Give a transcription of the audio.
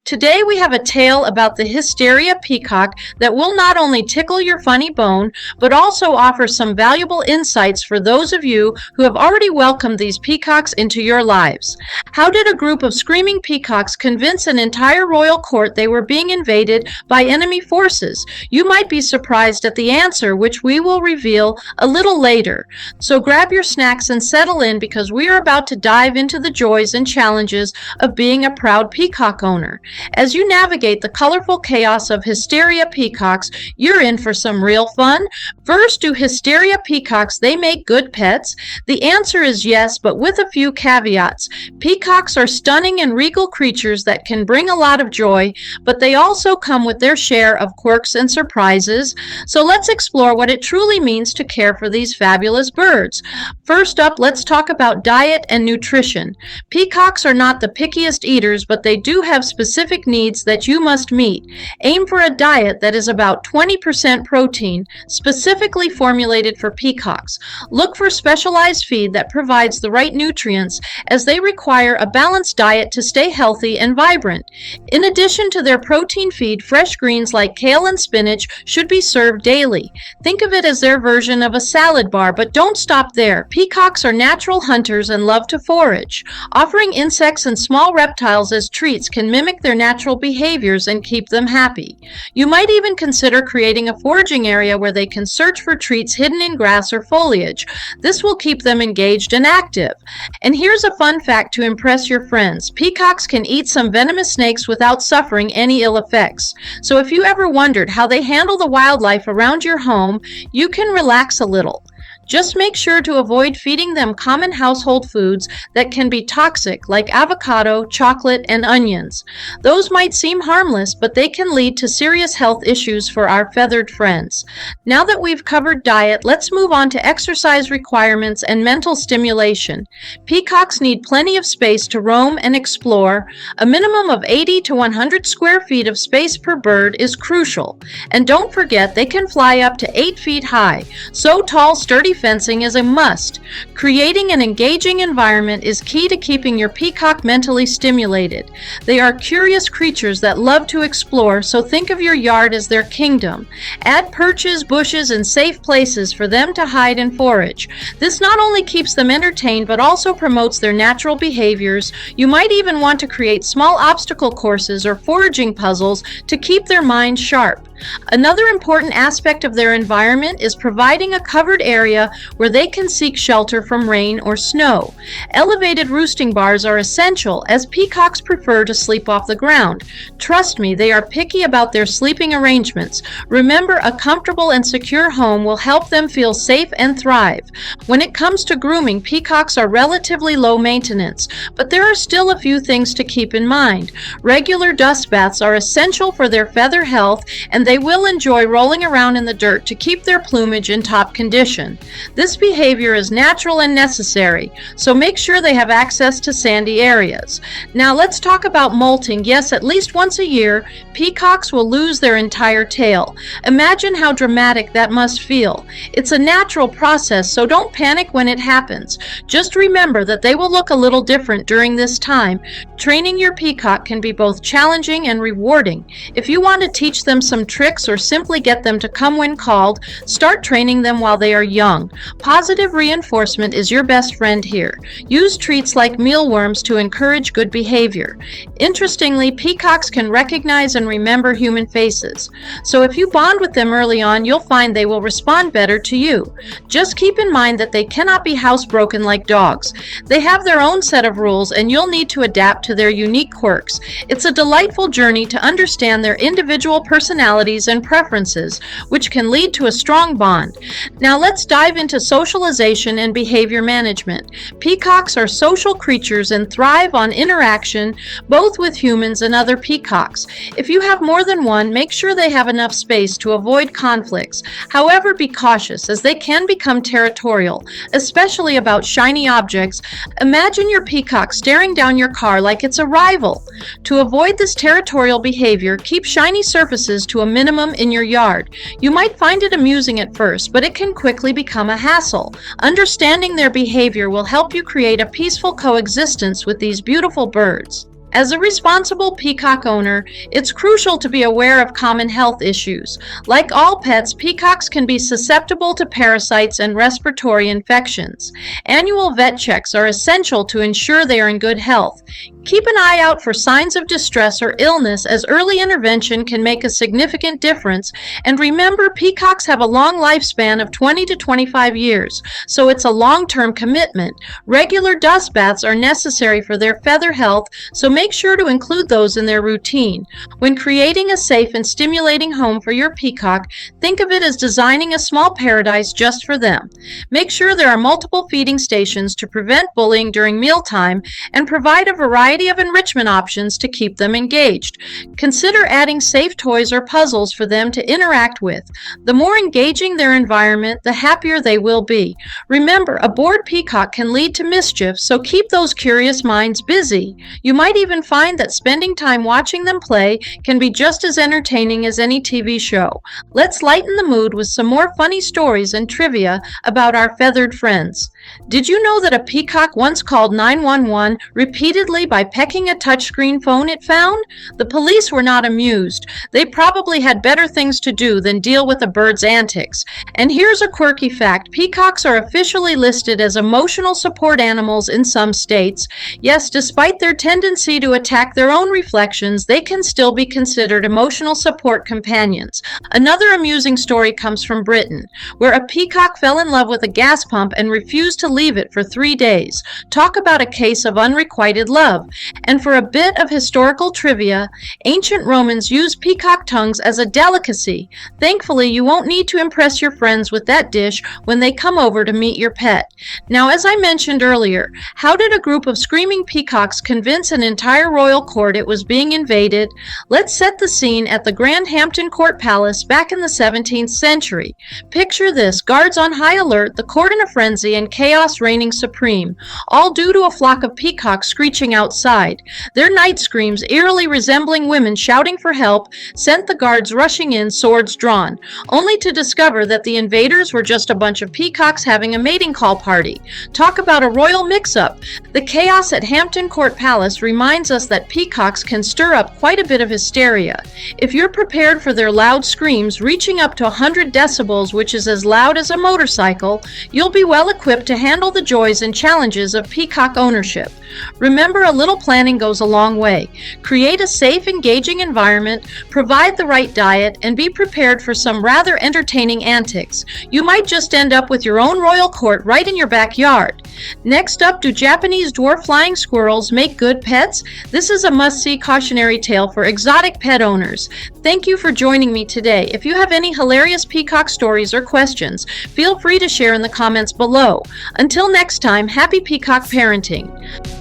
Today we have a tale about the Hysteria Peacock that will not only tickle your funny bone, but also offer some valuable insights for those of you who have already welcomed these peacocks into your lives. How did a group of screaming peacocks convince an entire royal court they were being invaded by enemy forces? You might be surprised at the answer, which we will reveal a little later. So grab your snacks and settle in, because we are about to dive into the joys and challenges of being a proud peacock owner. As you navigate the colorful chaos of Hysteria Peacocks, you're in for some real fun. First, do Hysteria Peacocks, they make good pets? The answer is yes, but with a few caveats. Peacocks are stunning and regal creatures that can bring a lot of joy, but they also come with their share of quirks and surprises. So let's explore what it truly means to care for these fabulous birds. First up, let's talk about diet and nutrition. Peacocks are not the pickiest eaters, but they do have specific needs that you must meet. Aim for a diet that is about 20% protein, specifically formulated for peacocks. Look for specialized feed that provides the right nutrients, as they require a balanced diet to stay healthy and vibrant. In addition to their protein feed, fresh greens like kale and spinach should be served daily. Think of it as their version of a salad bar, but don't stop there. Peacocks are natural hunters and love to forage. Offering insects and small reptiles as treats can mimic their natural behaviors and keep them happy. You might even consider creating a foraging area where they can search for treats hidden in grass or foliage. This will keep them engaged and active. And here's a fun fact to impress your friends. Peacocks can eat some venomous snakes without suffering any ill effects. So if you ever wondered how they handle the wildlife around your home, you can relax a little. Just make sure to avoid feeding them common household foods that can be toxic, like avocado, chocolate, and onions. Those might seem harmless, but they can lead to serious health issues for our feathered friends. Now that we've covered diet, let's move on to exercise requirements and mental stimulation. Peacocks need plenty of space to roam and explore. A minimum of 80 to 100 square feet of space per bird is crucial. And don't forget, they can fly up to 8 feet high. So tall, sturdy fencing is a must. Creating an engaging environment is key to keeping your peacock mentally stimulated. They are curious creatures that love to explore, so think of your yard as their kingdom. Add perches, bushes, and safe places for them to hide and forage. This not only keeps them entertained, but also promotes their natural behaviors. You might even want to create small obstacle courses or foraging puzzles to keep their minds sharp. Another important aspect of their environment is providing a covered area where they can seek shelter from rain or snow. Elevated roosting bars are essential, as peacocks prefer to sleep off the ground. Trust me, they are picky about their sleeping arrangements. Remember, a comfortable and secure home will help them feel safe and thrive. When it comes to grooming, peacocks are relatively low maintenance, but there are still a few things to keep in mind. Regular dust baths are essential for their feather health, and they will enjoy rolling around in the dirt to keep their plumage in top condition. This behavior is natural and necessary, so make sure they have access to sandy areas. Now let's talk about molting. Yes, at least once a year, peacocks will lose their entire tail. Imagine how dramatic that must feel. It's a natural process, so don't panic when it happens. Just remember that they will look a little different during this time. Training your peacock can be both challenging and rewarding. If you want to teach them some tricks or simply get them to come when called, start training them while they are young. Positive reinforcement is your best friend here. Use treats like mealworms to encourage good behavior. Interestingly, peacocks can recognize and remember human faces. So if you bond with them early on, you'll find they will respond better to you. Just keep in mind that they cannot be housebroken like dogs. They have their own set of rules, and you'll need to adapt to their unique quirks. It's a delightful journey to understand their individual personalities and preferences, which can lead to a strong bond. Now let's dive into socialization and behavior management. Peacocks are social creatures and thrive on interaction, both with humans and other peacocks. If you have more than one, make sure they have enough space to avoid conflicts. However, be cautious, as they can become territorial, especially about shiny objects. Imagine your peacock staring down your car like it's a rival. To avoid this territorial behavior, keep shiny surfaces to a minimum in your yard. You might find it amusing at first, but it can quickly become a hassle. Understanding their behavior will help you create a peaceful coexistence with these beautiful birds. As a responsible peacock owner, it's crucial to be aware of common health issues. Like all pets, peacocks can be susceptible to parasites and respiratory infections. Annual vet checks are essential to ensure they are in good health. Keep an eye out for signs of distress or illness, as early intervention can make a significant difference. And remember, peacocks have a long lifespan of 20 to 25 years, so it's a long-term commitment. Regular dust baths are necessary for their feather health, so make sure to include those in their routine. When creating a safe and stimulating home for your peacock, think of it as designing a small paradise just for them. Make sure there are multiple feeding stations to prevent bullying during mealtime, and provide a variety of enrichment options to keep them engaged. Consider adding safe toys or puzzles for them to interact with. The more engaging their environment, the happier they will be. Remember, a bored peacock can lead to mischief, so keep those curious minds busy. You might even find that spending time watching them play can be just as entertaining as any TV show. Let's lighten the mood with some more funny stories and trivia about our feathered friends. Did you know that a peacock once called 911 repeatedly by pecking a touchscreen phone it found? The police were not amused. They probably had better things to do than deal with a bird's antics. And here's a quirky fact. Peacocks are officially listed as emotional support animals in some states. Yes, despite their tendency to attack their own reflections, they can still be considered emotional support companions. Another amusing story comes from Britain, where a peacock fell in love with a gas pump and refused to leave it for 3 days. Talk about a case of unrequited love. And for a bit of historical trivia, ancient Romans used peacock tongues as a delicacy. Thankfully, you won't need to impress your friends with that dish when they come over to meet your pet. Now, as I mentioned earlier, how did a group of screaming peacocks convince an entire royal court it was being invaded? Let's set the scene at the Grand Hampton Court Palace back in the 17th century. Picture this: guards on high alert, the court in a frenzy, and chaos reigning supreme, all due to a flock of peacocks screeching outside. Their night screams, eerily resembling women shouting for help, sent the guards rushing in, swords drawn, only to discover that the invaders were just a bunch of peacocks having a mating call party. Talk about a royal mix-up. The chaos at Hampton Court Palace reminds us that peacocks can stir up quite a bit of hysteria. If you're prepared for their loud screams, reaching up to 100 decibels, which is as loud as a motorcycle, you'll be well equipped to handle the joys and challenges of peacock ownership. Remember, a little planning goes a long way. Create a safe, engaging environment, provide the right diet, and be prepared for some rather entertaining antics. You might just end up with your own royal court right in your backyard. Next up, do Japanese dwarf flying squirrels make good pets? This is a must-see cautionary tale for exotic pet owners. Thank you for joining me today. If you have any hilarious peacock stories or questions, feel free to share in the comments below. Until next time, happy peacock parenting.